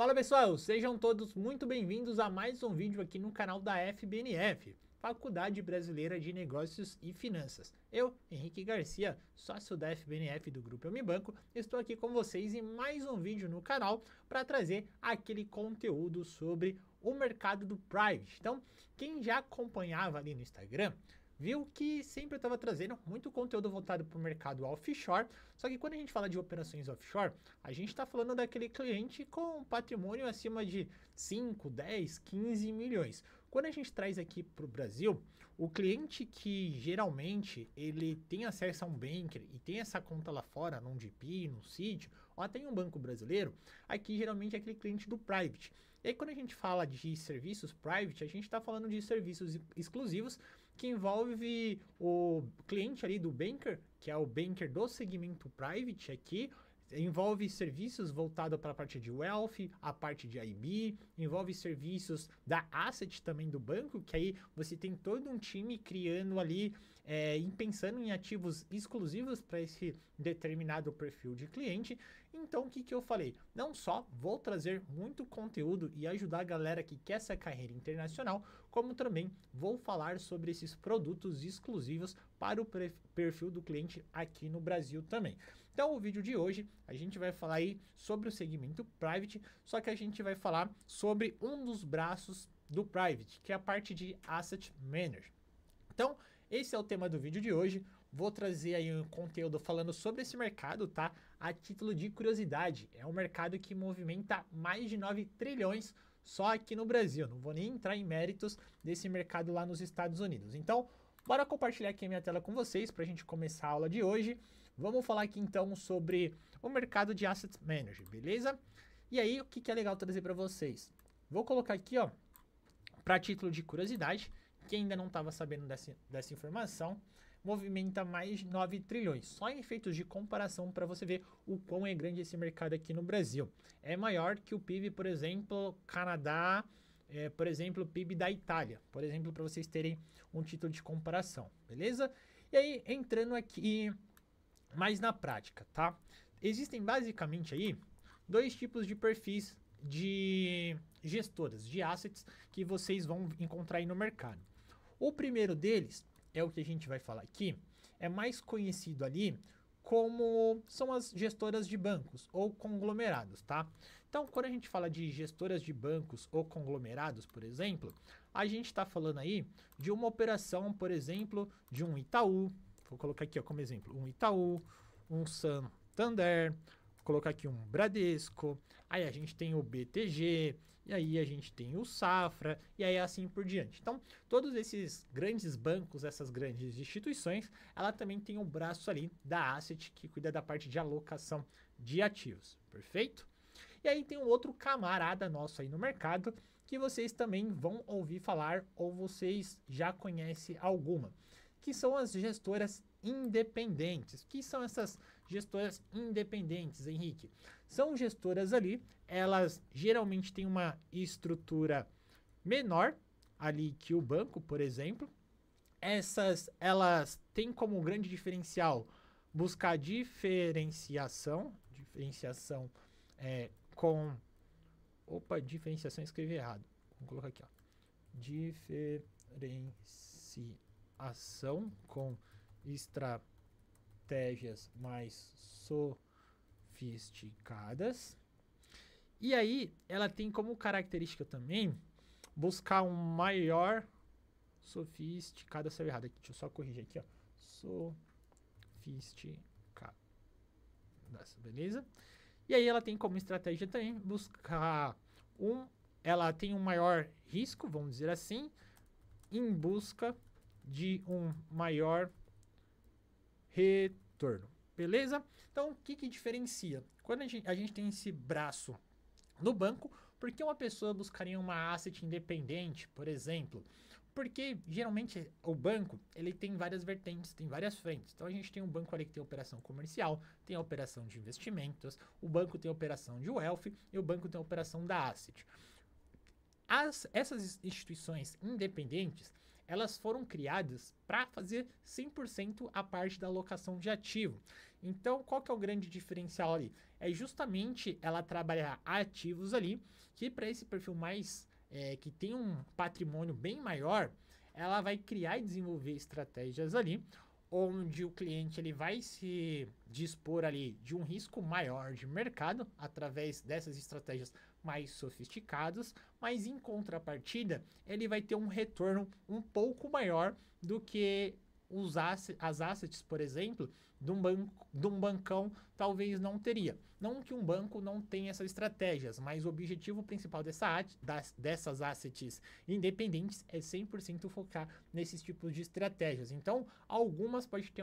Fala pessoal, sejam todos muito bem-vindos a mais um vídeo aqui no canal da FBNF, Faculdade Brasileira de Negócios e Finanças. Eu, Henrique Garcia, sócio da FBNF do Grupo Eu Me Banco, estou aqui com vocês em mais um vídeo no canal para trazer aquele conteúdo sobre o mercado do private. Então, quem já acompanhava ali no Instagram, viu que sempre eu estava trazendo muito conteúdo voltado para o mercado offshore, só que quando a gente fala de operações offshore, a gente está falando daquele cliente com patrimônio acima de 5, 10, 15 milhões. Quando a gente traz aqui para o Brasil, o cliente que geralmente ele tem acesso a um banker e tem essa conta lá fora, num GP, num sítio, ou até em um banco brasileiro, aqui geralmente é aquele cliente do private. E aí quando a gente fala de serviços private, a gente está falando de serviços exclusivos que envolve o cliente ali do banker, que é o banker do segmento private aqui, envolve serviços voltados para a parte de wealth, a parte de IB, envolve serviços da asset também do banco, que aí você tem todo um time criando ali e pensando em ativos exclusivos para esse determinado perfil de cliente. Então, o que eu falei? Não só vou trazer muito conteúdo e ajudar a galera que quer essa carreira internacional, como também vou falar sobre esses produtos exclusivos para o perfil do cliente aqui no Brasil também. Então, o vídeo de hoje a gente vai falar aí sobre o segmento private, só que a gente vai falar sobre um dos braços do private, que é a parte de asset manager. Então, esse é o tema do vídeo de hoje. Vou trazer aí um conteúdo falando sobre esse mercado, tá? A título de curiosidade, é um mercado que movimenta mais de 9 trilhões só aqui no Brasil. Não vou nem entrar em méritos desse mercado lá nos Estados Unidos. Então, bora compartilhar aqui a minha tela com vocês para a gente começar a aula de hoje. Vamos falar aqui então sobre o mercado de Asset Manager, beleza? E aí, o que é legal trazer para vocês? Vou colocar aqui, ó, para título de curiosidade, quem ainda não estava sabendo dessa informação, movimenta mais de 9 trilhões. Só em efeitos de comparação para você ver o quão é grande esse mercado aqui no Brasil. É maior que o PIB, por exemplo, Canadá, por exemplo, o PIB da Itália, por exemplo, para vocês terem um título de comparação, beleza? E aí, entrando aqui mais na prática, tá? Existem basicamente aí dois tipos de perfis de gestoras, de assets que vocês vão encontrar aí no mercado. O primeiro deles é o que a gente vai falar aqui, é mais conhecido ali como são as gestoras de bancos ou conglomerados, tá? Então, quando a gente fala de gestoras de bancos ou conglomerados, por exemplo, a gente está falando aí de uma operação, por exemplo, de um Itaú, vou colocar aqui ó, como exemplo, um Itaú, um Santander, vou colocar aqui um Bradesco, aí a gente tem o BTG, e aí a gente tem o Safra, e aí assim por diante. Então, todos esses grandes bancos, essas grandes instituições, ela também tem um braço ali da Asset, que cuida da parte de alocação de ativos, perfeito? E aí tem um outro camarada nosso aí no mercado, que vocês também vão ouvir falar, ou vocês já conhecem alguma, que são as gestoras independentes. O que são essas gestoras independentes, Henrique? São gestoras ali, elas geralmente têm uma estrutura menor ali que o banco, por exemplo. Elas têm como grande diferencial buscar diferenciação com... Opa, diferenciação, escrevi errado. Vamos colocar aqui, ó. Diferenciação com estratégias mais sofisticadas. E aí, ela tem como característica também buscar um maior sofisticado, saiu errado aqui, deixa eu só corrigir aqui, ó. Sofisticado. Beleza? E aí ela tem como estratégia também buscar ela tem um maior risco, vamos dizer assim, em busca de um maior retorno, beleza? Então, o que diferencia? Quando a gente tem esse braço no banco, por que uma pessoa buscaria uma asset independente, por exemplo? Porque geralmente o banco ele tem várias vertentes, tem várias frentes. Então a gente tem um banco ali que tem operação comercial, tem a operação de investimentos, o banco tem a operação de wealth e o banco tem a operação da asset. Essas instituições independentes, elas foram criadas para fazer 100% a parte da alocação de ativo. Então, qual que é o grande diferencial ali? É justamente ela trabalhar ativos ali, que para esse perfil mais, que tem um patrimônio bem maior, ela vai criar e desenvolver estratégias ali, onde o cliente ele vai se dispor ali de um risco maior de mercado através dessas estratégias mais sofisticadas, mas em contrapartida ele vai ter um retorno um pouco maior do que as assets, por exemplo, de um bancão talvez não teria. Não que um banco não tenha essas estratégias, mas o objetivo principal dessas assets independentes é 100% focar nesses tipos de estratégias. Então, algumas pode ter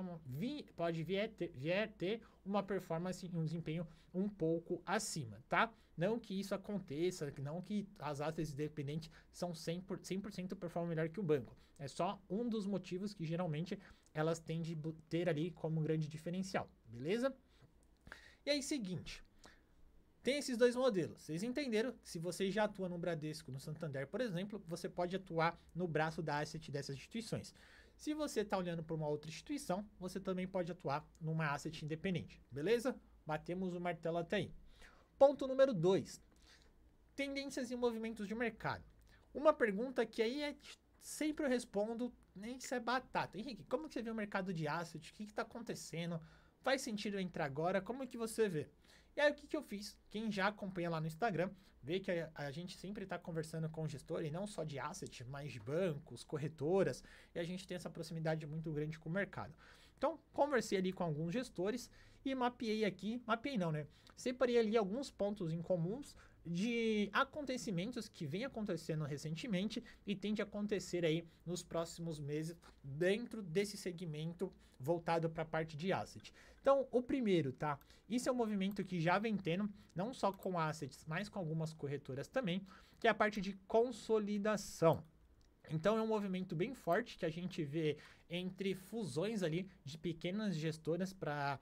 uma performance e um desempenho um pouco acima, tá? Não que isso aconteça, não que as assets independentes são 100% performam melhor que o banco. É só um dos motivos que geralmente elas tendem a ter ali como grande diferencial, beleza? E aí, seguinte, tem esses dois modelos. Vocês entenderam que se você já atua no Bradesco, no Santander, por exemplo, você pode atuar no braço da asset dessas instituições. Se você está olhando para uma outra instituição, você também pode atuar numa asset independente, beleza? Batemos o martelo até aí. Ponto número 2. Tendências e movimentos de mercado. Uma pergunta que aí sempre eu respondo, nem se é batata. Henrique, como que você vê o mercado de asset? O que está acontecendo? Faz sentido eu entrar agora? Como que você vê? E aí, o que eu fiz? Quem já acompanha lá no Instagram, vê que a gente sempre está conversando com o gestor, e não só de asset, mas de bancos, corretoras, e a gente tem essa proximidade muito grande com o mercado. Então, conversei ali com alguns gestores e mapeei não, né? Separei ali alguns pontos em comuns de acontecimentos que vem acontecendo recentemente e tende a acontecer aí nos próximos meses dentro desse segmento voltado para a parte de asset. Então, o primeiro, tá? Isso é um movimento que já vem tendo, não só com assets, mas com algumas corretoras também, que é a parte de consolidação. Então é um movimento bem forte que a gente vê entre fusões ali de pequenas gestoras para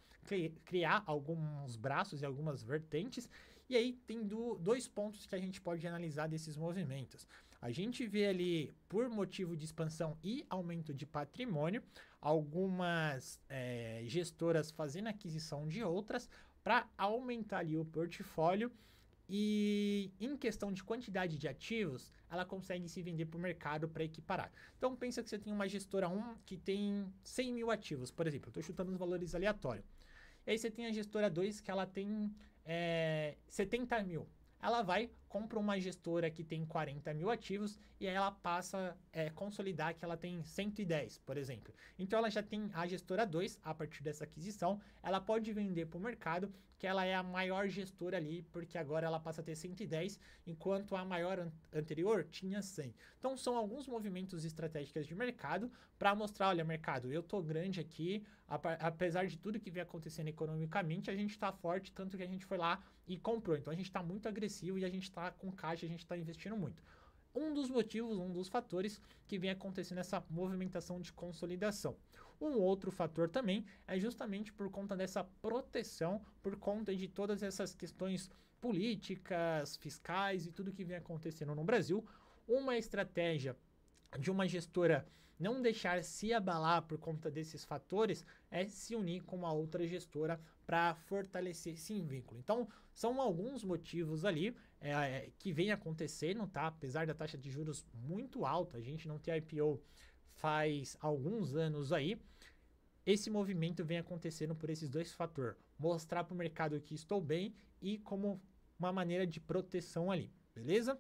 criar alguns braços e algumas vertentes. E aí tem dois pontos que a gente pode analisar desses movimentos. A gente vê ali, por motivo de expansão e aumento de patrimônio, algumas gestoras fazendo aquisição de outras para aumentar ali o portfólio. E em questão de quantidade de ativos, ela consegue se vender para o mercado para equiparar. Então pensa que você tem uma gestora 1 que tem 100 mil ativos, por exemplo. Estou chutando os valores aleatórios. E aí você tem a gestora 2 que ela tem 70 mil. Ela vai, compra uma gestora que tem 40 mil ativos e aí ela passa a consolidar que ela tem 110, por exemplo. Então ela já tem a gestora 2, a partir dessa aquisição, ela pode vender para o mercado que ela é a maior gestora ali, porque agora ela passa a ter 110, enquanto a maior anterior tinha 100. Então são alguns movimentos estratégicos de mercado para mostrar, olha mercado, eu tô grande aqui, apesar de tudo que vem acontecendo economicamente, a gente está forte, tanto que a gente foi lá e comprou. Então a gente está muito agressivo e a gente está com caixa, a gente está investindo muito. Um dos motivos, um dos fatores que vem acontecendo essa movimentação de consolidação. Um outro fator também é justamente por conta dessa proteção, por conta de todas essas questões políticas, fiscais e tudo que vem acontecendo no Brasil. Uma estratégia de uma gestora não deixar se abalar por conta desses fatores é se unir com uma outra gestora para fortalecer esse vínculo. Então, são alguns motivos ali que vem acontecendo, tá? Apesar da taxa de juros muito alta, a gente não tem IPO faz alguns anos aí, esse movimento vem acontecendo por esses dois fatores. Mostrar para o mercado que estou bem e como uma maneira de proteção ali, beleza?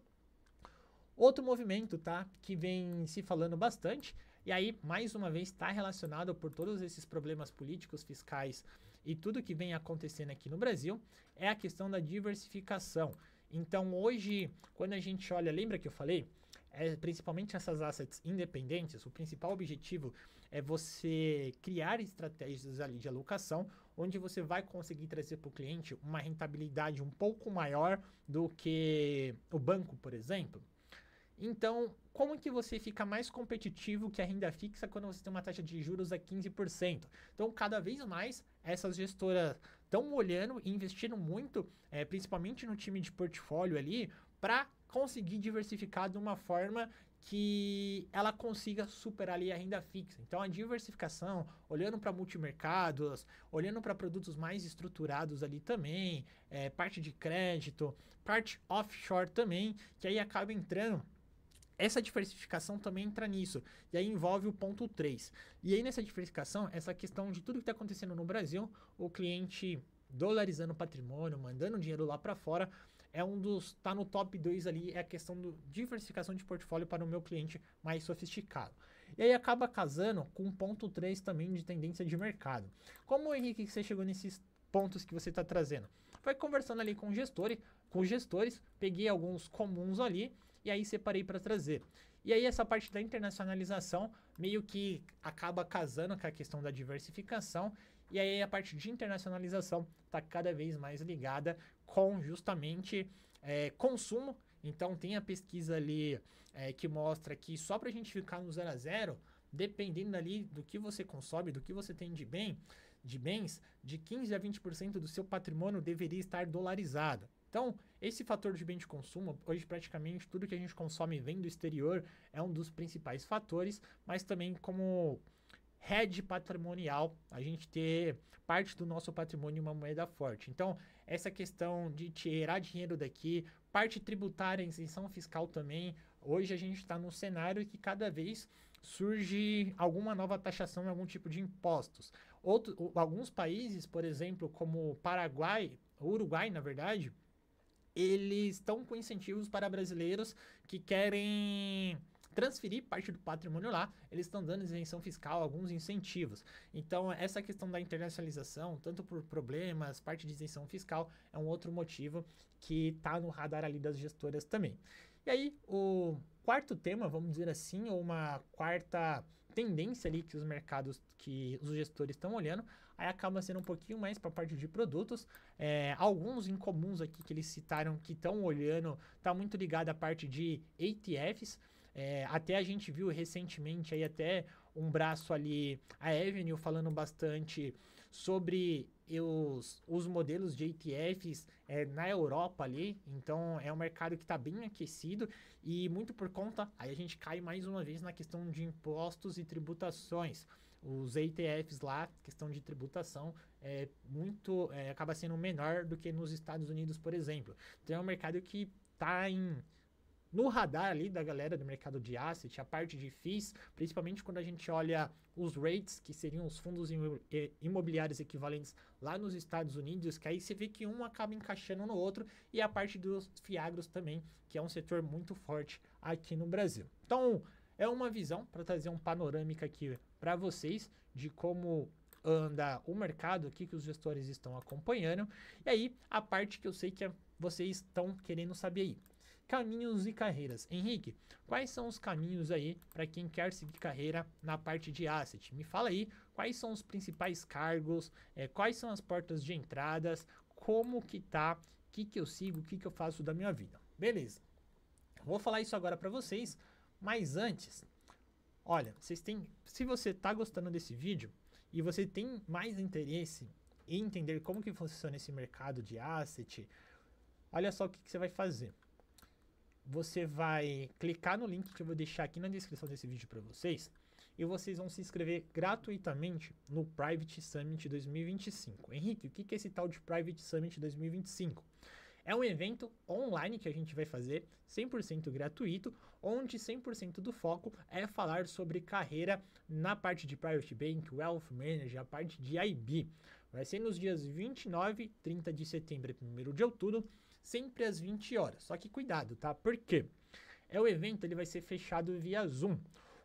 Outro movimento, tá, que vem se falando bastante, e aí, mais uma vez, está relacionado por todos esses problemas políticos, fiscais e tudo que vem acontecendo aqui no Brasil, é a questão da diversificação. Então, hoje, quando a gente olha, lembra que eu falei? Principalmente essas assets independentes, o principal objetivo é você criar estratégias ali de alocação, onde você vai conseguir trazer para o cliente uma rentabilidade um pouco maior do que o banco, por exemplo. Então, como que você fica mais competitivo que a renda fixa quando você tem uma taxa de juros a 15%? Então, cada vez mais, essas gestoras estão olhando e investindo muito, principalmente no time de portfólio ali, para conseguir diversificar de uma forma que ela consiga superar ali a renda fixa. Então a diversificação, olhando para multimercados, olhando para produtos mais estruturados ali também, parte de crédito, parte offshore também, que aí acaba entrando. Essa diversificação também entra nisso, e aí envolve o ponto 3. E aí nessa diversificação, essa questão de tudo que está acontecendo no Brasil, o cliente dolarizando o patrimônio, mandando dinheiro lá para fora, tá no top 2 ali, é a questão da diversificação de portfólio para o meu cliente mais sofisticado. E aí acaba casando com o ponto 3 também de tendência de mercado. Como, Henrique, você chegou nesses pontos que você está trazendo? Foi conversando ali com os gestores, peguei alguns comuns ali, e aí separei para trazer. E aí essa parte da internacionalização meio que acaba casando com a questão da diversificação, e aí a parte de internacionalização está cada vez mais ligada com justamente consumo. Então tem a pesquisa ali que mostra que só para a gente ficar no 0 a 0, dependendo ali do que você consome, do que você tem de bens, de 15 a 20% do seu patrimônio deveria estar dolarizado. Então, esse fator de bem de consumo, hoje praticamente tudo que a gente consome vem do exterior, é um dos principais fatores, mas também como hedge patrimonial, a gente ter parte do nosso patrimônio em uma moeda forte. Então, essa questão de tirar dinheiro daqui, parte tributária, isenção fiscal também, hoje a gente está num cenário que cada vez surge alguma nova taxação em algum tipo de impostos. Alguns países, por exemplo, como o Paraguai, o Uruguai, na verdade, eles estão com incentivos para brasileiros que querem transferir parte do patrimônio lá, eles estão dando isenção fiscal, alguns incentivos. Então, essa questão da internacionalização, tanto por problemas, parte de isenção fiscal, é um outro motivo que está no radar ali das gestoras também. E aí, o quarto tema, vamos dizer assim, ou uma quarta tendência ali que os mercados, que os gestores estão olhando, aí acaba sendo um pouquinho mais para a parte de produtos. Alguns incomuns aqui que eles citaram que estão olhando, está muito ligado à parte de ETFs. Até a gente viu recentemente aí até um braço ali, a Avenue falando bastante sobre os modelos de ETFs na Europa ali. Então é um mercado que está bem aquecido e muito por conta, aí a gente cai mais uma vez na questão de impostos e tributações. Os ETFs lá, questão de tributação, acaba sendo menor do que nos Estados Unidos, por exemplo. Então é um mercado que está no radar ali da galera do mercado de asset, a parte de FIIs, principalmente quando a gente olha os REITs, que seriam os fundos imobiliários equivalentes lá nos Estados Unidos, que aí você vê que um acaba encaixando no outro, e a parte dos FIAGROS também, que é um setor muito forte aqui no Brasil. Então, é uma visão para trazer um panorâmica aqui para vocês de como anda o mercado, o que os gestores estão acompanhando, e aí a parte que eu sei que vocês estão querendo saber aí. Caminhos e carreiras. Henrique, quais são os caminhos aí para quem quer seguir carreira na parte de asset? Me fala aí quais são os principais cargos, quais são as portas de entradas, como que tá, o que eu sigo, o que eu faço da minha vida. Beleza. Vou falar isso agora para vocês, mas antes, olha, se você tá gostando desse vídeo e você tem mais interesse em entender como que funciona esse mercado de asset, olha só o que você vai fazer. Você vai clicar no link que eu vou deixar aqui na descrição desse vídeo para vocês e vocês vão se inscrever gratuitamente no Private Summit 2025. Henrique, o que é esse tal de Private Summit 2025? É um evento online que a gente vai fazer 100% gratuito, onde 100% do foco é falar sobre carreira na parte de Private Bank, Wealth Manager, a parte de IB. Vai ser nos dias 29, 30 de setembro e 1º de outubro, sempre às 20 horas. Só que cuidado, tá? Por quê? O evento ele vai ser fechado via Zoom.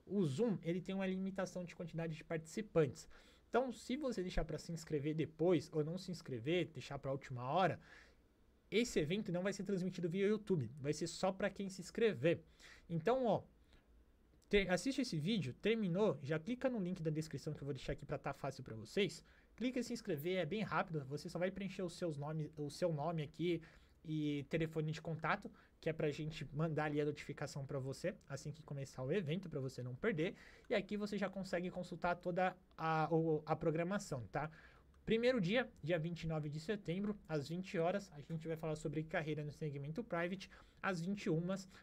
O Zoom ele tem uma limitação de quantidade de participantes. Então, se você deixar para se inscrever depois ou não se inscrever, deixar para a última hora, esse evento não vai ser transmitido via YouTube. Vai ser só para quem se inscrever. Então, ó, assiste esse vídeo, terminou, já clica no link da descrição que eu vou deixar aqui para estar fácil para vocês. Clica em se inscrever, é bem rápido. Você só vai preencher o seu nome aqui e telefone de contato, que é pra gente mandar ali a notificação para você assim que começar o evento, para você não perder. E aqui você já consegue consultar toda a programação, tá? Primeiro dia, dia 29 de setembro, às 20 horas, a gente vai falar sobre carreira no segmento private. Às 21,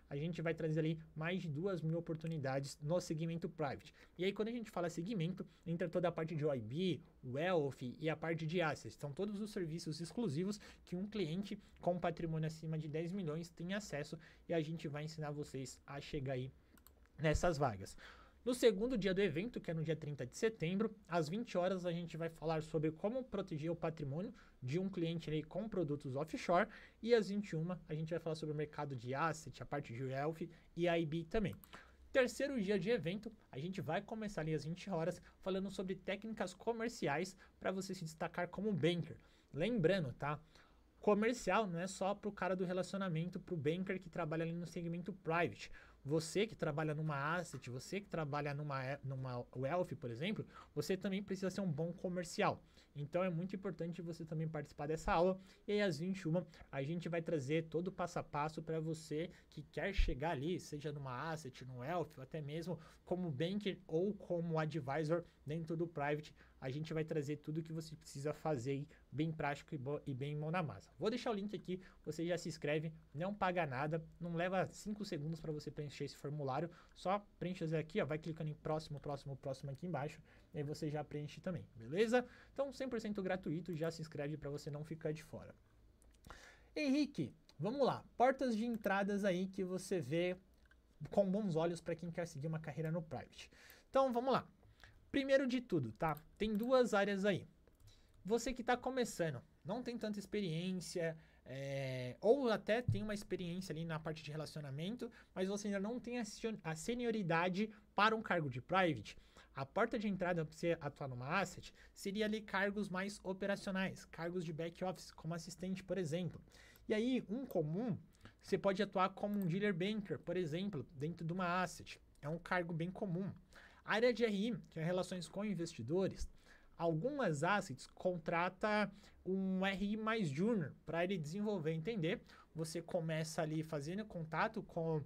a gente vai trazer ali mais de 2.000 oportunidades no segmento private. E aí, quando a gente fala segmento, entra toda a parte de OIB, Wealth e a parte de Assets. São todos os serviços exclusivos que um cliente com patrimônio acima de 10 milhões tem acesso, e a gente vai ensinar vocês a chegar aí nessas vagas. No segundo dia do evento, que é no dia 30 de setembro, às 20 horas, a gente vai falar sobre como proteger o patrimônio de um cliente aí com produtos offshore. E às 21, a gente vai falar sobre o mercado de asset, a parte de wealth e IB também. Terceiro dia de evento, a gente vai começar ali às 20 horas falando sobre técnicas comerciais para você se destacar como banker. Lembrando, tá? Comercial não é só para o cara do relacionamento, para o banker que trabalha ali no segmento private. Você que trabalha numa asset, você que trabalha numa wealth, por exemplo, você também precisa ser um bom comercial. Então é muito importante você também participar dessa aula. E aí às 21 a gente vai trazer todo o passo a passo para você que quer chegar ali, seja numa asset, no wealth, ou até mesmo como banker ou como advisor dentro do private. A gente vai trazer tudo o que você precisa fazer aí, bem prático e bem mão na massa. Vou deixar o link aqui, você já se inscreve, não paga nada, não leva 5 segundos para você preencher esse formulário, só preenche aqui, ó, vai clicando em próximo aqui embaixo, e aí você já preenche também, beleza? Então 100% gratuito, já se inscreve para você não ficar de fora. Henrique, vamos lá, portas de entradas aí que você vê com bons olhos para quem quer seguir uma carreira no private. Então vamos lá. Primeiro de tudo, tá? Tem duas áreas aí. Você que está começando, não tem tanta experiência, ou até tem uma experiência ali na parte de relacionamento, mas você ainda não tem a senioridade para um cargo de private. A porta de entrada para você atuar numa asset seria ali cargos mais operacionais, cargos de back office, como assistente, por exemplo. E aí, um comum, você pode atuar como um dealer banker, por exemplo, dentro de uma asset. É um cargo bem comum. A área de RI, que é relações com investidores, algumas assets contrata um RI mais júnior para ele desenvolver, entender. Você começa ali fazendo contato com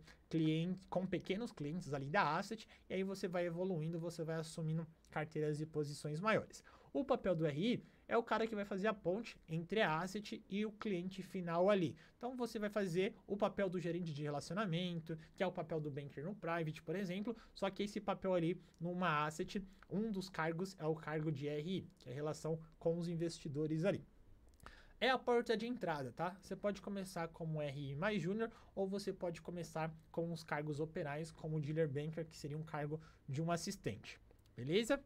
pequenos clientes ali da asset, e aí você vai evoluindo, você vai assumindo carteiras e posições maiores. O papel do RI é o cara que vai fazer a ponte entre a asset e o cliente final ali. Então você vai fazer o papel do gerente de relacionamento, que é o papel do banker no private, por exemplo, só que esse papel ali numa asset, um dos cargos é o cargo de RI, que é a relação com os investidores ali. É a porta de entrada, tá? Você pode começar como RI mais júnior, ou você pode começar com os cargos operais, como o dealer banker, que seria um cargo de um assistente. Beleza?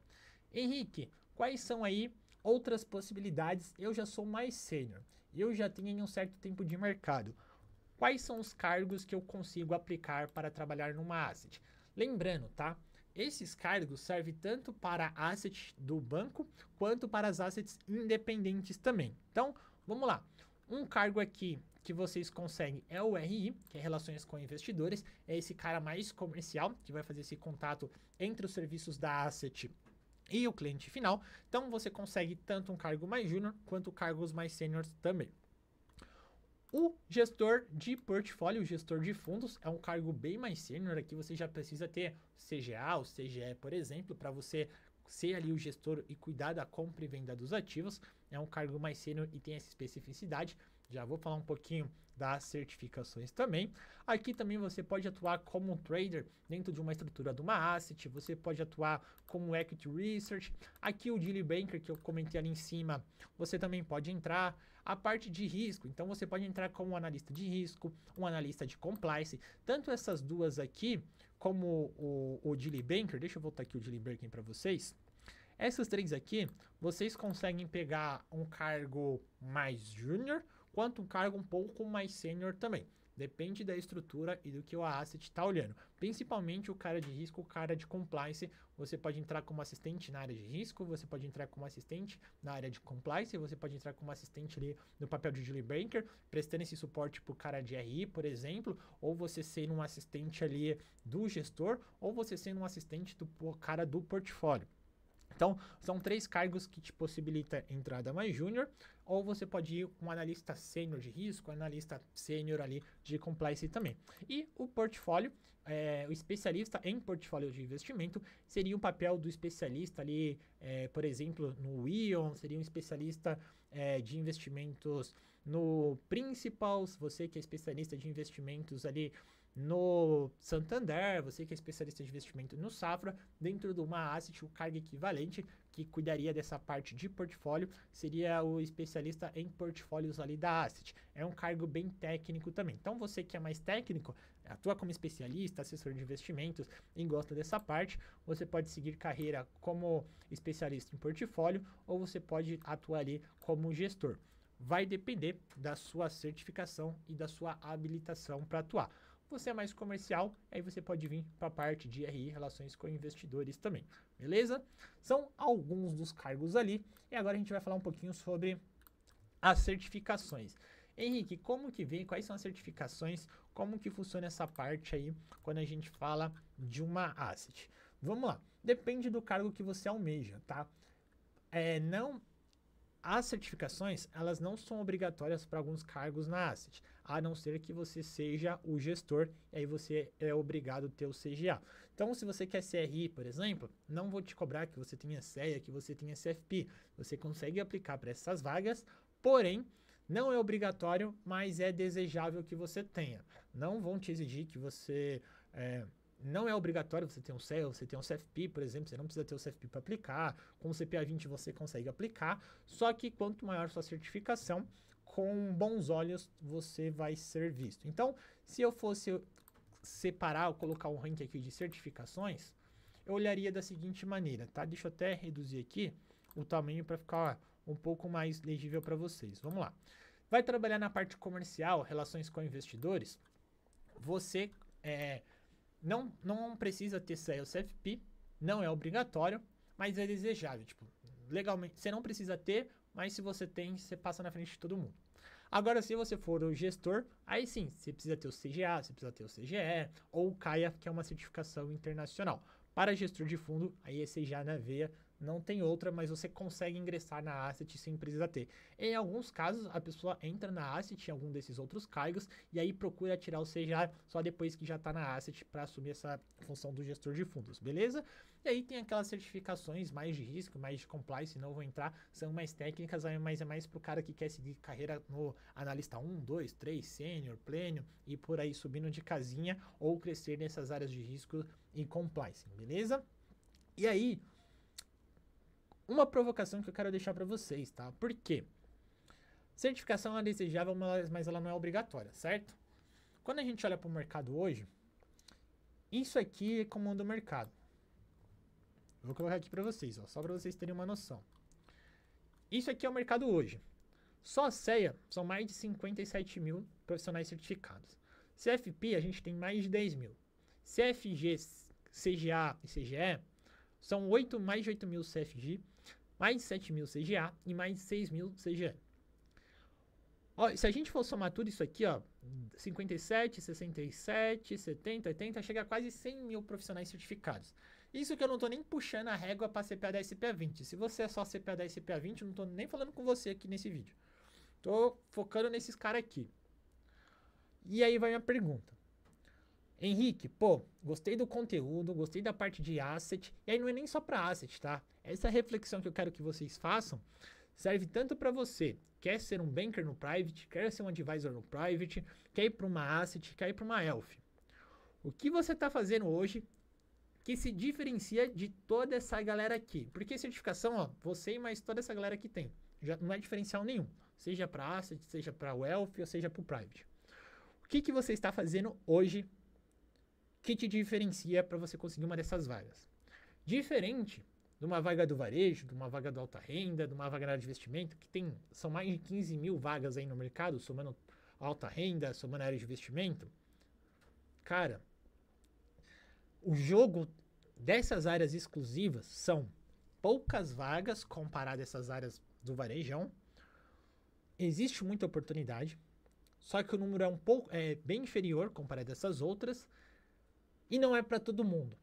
Henrique, quais são aí outras possibilidades? Eu já sou mais sênior, eu já tenho um certo tempo de mercado. Quais são os cargos que eu consigo aplicar para trabalhar numa asset? Lembrando, tá? Esses cargos servem tanto para asset do banco, quanto para as assets independentes também. Então, vamos lá. Um cargo aqui que vocês conseguem é o RI, que é Relações com Investidores. É esse cara mais comercial, que vai fazer esse contato entre os serviços da asset e o cliente final. Então, você consegue tanto um cargo mais júnior, quanto cargos mais sêniores também. O gestor de portfólio, o gestor de fundos, é um cargo bem mais sênior. Aqui você já precisa ter CGA ou CGE, por exemplo, para você ser ali o gestor e cuidar da compra e venda dos ativos. É um cargo mais sênior e tem essa especificidade. Já vou falar um pouquinho das certificações também. Aqui também você pode atuar como um trader dentro de uma estrutura de uma asset. Você pode atuar como equity research. Aqui o dealer banker que eu comentei ali em cima, você também pode entrar. A parte de risco, então você pode entrar como um analista de risco, um analista de compliance. Tanto essas duas aqui, como o dealer banker, deixa eu voltar aqui o dealer banker para vocês. Essas três aqui, vocês conseguem pegar um cargo mais júnior, quanto um cargo um pouco mais sênior também. Depende da estrutura e do que o asset está olhando. Principalmente o cara de risco, o cara de compliance. Você pode entrar como assistente na área de risco, você pode entrar como assistente na área de compliance, você pode entrar como assistente ali no papel de dealer banker, prestando esse suporte para o cara de RI, por exemplo, ou você sendo um assistente ali do gestor, ou você sendo um assistente do cara do portfólio. Então, são três cargos que te possibilitam entrada mais júnior, ou você pode ir com um analista sênior de risco, analista sênior ali de compliance também. E o portfólio, o especialista em portfólio de investimento, seria o papel do especialista ali, por exemplo, no Ion, seria um especialista de investimentos no Principals, você que é especialista de investimentos ali no Santander, você que é especialista de investimento no Safra, dentro de uma asset, o cargo equivalente que cuidaria dessa parte de portfólio seria o especialista em portfólios ali da asset. É um cargo bem técnico também. Então você que é mais técnico, atua como especialista, assessor de investimentos e gosta dessa parte, você pode seguir carreira como especialista em portfólio ou você pode atuar ali como gestor. Vai depender da sua certificação e da sua habilitação para atuar. Você é mais comercial, aí você pode vir para a parte de RI, relações com investidores também, beleza? São alguns dos cargos ali, e agora a gente vai falar um pouquinho sobre as certificações. Henrique, como que vem, quais são as certificações, como que funciona essa parte aí quando a gente fala de uma asset? Vamos lá, depende do cargo que você almeja, tá? As certificações, elas não são obrigatórias para alguns cargos na asset, a não ser que você seja o gestor, e aí você é obrigado a ter o CGA. Então, se você quer CRI, por exemplo, não vou te cobrar que você tenha CEA, que você tenha CFP. Você consegue aplicar para essas vagas, porém, não é obrigatório, mas é desejável que você tenha. Não vão te exigir que você... não é obrigatório você ter um CEA, você ter um CFP, por exemplo, você não precisa ter o CFP para aplicar, com o CPA 20 você consegue aplicar, só que quanto maior sua certificação, com bons olhos você vai ser visto. Então, se eu fosse separar ou colocar um ranking aqui de certificações, eu olharia da seguinte maneira, tá? Deixa eu até reduzir aqui o tamanho para ficar um pouco mais legível para vocês. Vamos lá. Vai trabalhar na parte comercial, relações com investidores, você não precisa ter CEA ou CFP, não é obrigatório, mas é desejável. Tipo, legalmente, você não precisa ter, mas se você tem, você passa na frente de todo mundo. Agora, se você for o gestor, aí sim, você precisa ter o CGA, você precisa ter o CGE, ou o CAIA, que é uma certificação internacional. Para gestor de fundo, aí é CGA na veia, não tem outra, mas você consegue ingressar na asset sem precisar ter. Em alguns casos, a pessoa entra na asset em algum desses outros cargos e aí procura tirar o CGA só depois que já está na asset para assumir essa função do gestor de fundos, beleza? E aí tem aquelas certificações mais de risco, mais de compliance, não vou entrar, são mais técnicas, mas é mais para o cara que quer seguir carreira no analista 1, 2, 3, sênior, pleno e por aí subindo de casinha ou crescer nessas áreas de risco e compliance, beleza? E aí, uma provocação que eu quero deixar para vocês, tá? Por quê? Certificação é desejável, mas ela não é obrigatória, certo? Quando a gente olha para o mercado hoje, isso aqui comanda o mercado. Vou colocar aqui para vocês, ó, só para vocês terem uma noção. Isso aqui é o mercado hoje. Só a CEA são mais de 57 mil profissionais certificados. CFP a gente tem mais de 10 mil. CFG, CGA e CGE são mais de 8 mil CFG, mais de 7 mil CGA e mais de 6 mil CGE. Ó, se a gente for somar tudo isso aqui, ó, 57, 67, 70, 80, chega a quase 100 mil profissionais certificados. Isso que eu não tô nem puxando a régua para CPA 10 e CPA 20. Se você é só CPA 10 e CPA 20, eu não tô nem falando com você aqui nesse vídeo. Tô focando nesses caras aqui. E aí vai minha pergunta. Henrique, pô, gostei do conteúdo, gostei da parte de asset, e aí não é nem só para asset, tá? Essa reflexão que eu quero que vocês façam serve tanto para você, quer ser um banker no private, quer ser um advisor no private, quer ir para uma asset, quer ir para uma elf. O que você está fazendo hoje que se diferencia de toda essa galera aqui? Porque certificação, ó, você e mais toda essa galera que tem, já não é diferencial nenhum, seja para asset, seja para o elf ou seja para o private. O que você está fazendo hoje que te diferencia para você conseguir uma dessas vagas? Diferente de uma vaga do varejo, de uma vaga do alta renda, de uma vaga na área de investimento, que são mais de 15 mil vagas aí no mercado, somando alta renda, somando a área de investimento. Cara, o jogo dessas áreas exclusivas são poucas vagas comparado a essas áreas do varejão. Existe muita oportunidade, só que o número é bem inferior comparado a essas outras. E não é para todo mundo.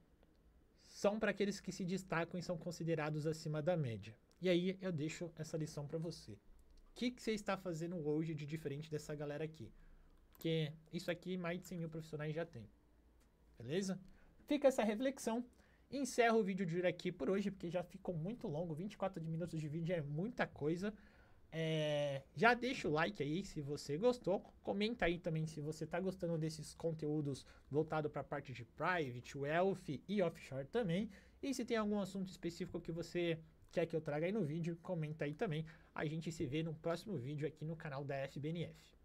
São para aqueles que se destacam e são considerados acima da média. E aí eu deixo essa lição para você. que você está fazendo hoje de diferente dessa galera aqui? Porque isso aqui mais de 100 mil profissionais já tem. Beleza? Fica essa reflexão. Encerro o vídeo de aqui por hoje, porque já ficou muito longo. 24 minutos de vídeo é muita coisa. Já deixa o like aí se você gostou. Comenta aí também se você está gostando desses conteúdos voltados para a parte de private, wealth e offshore também. E se tem algum assunto específico que você quer que eu traga aí no vídeo, comenta aí também. A gente se vê no próximo vídeo aqui no canal da FBNF.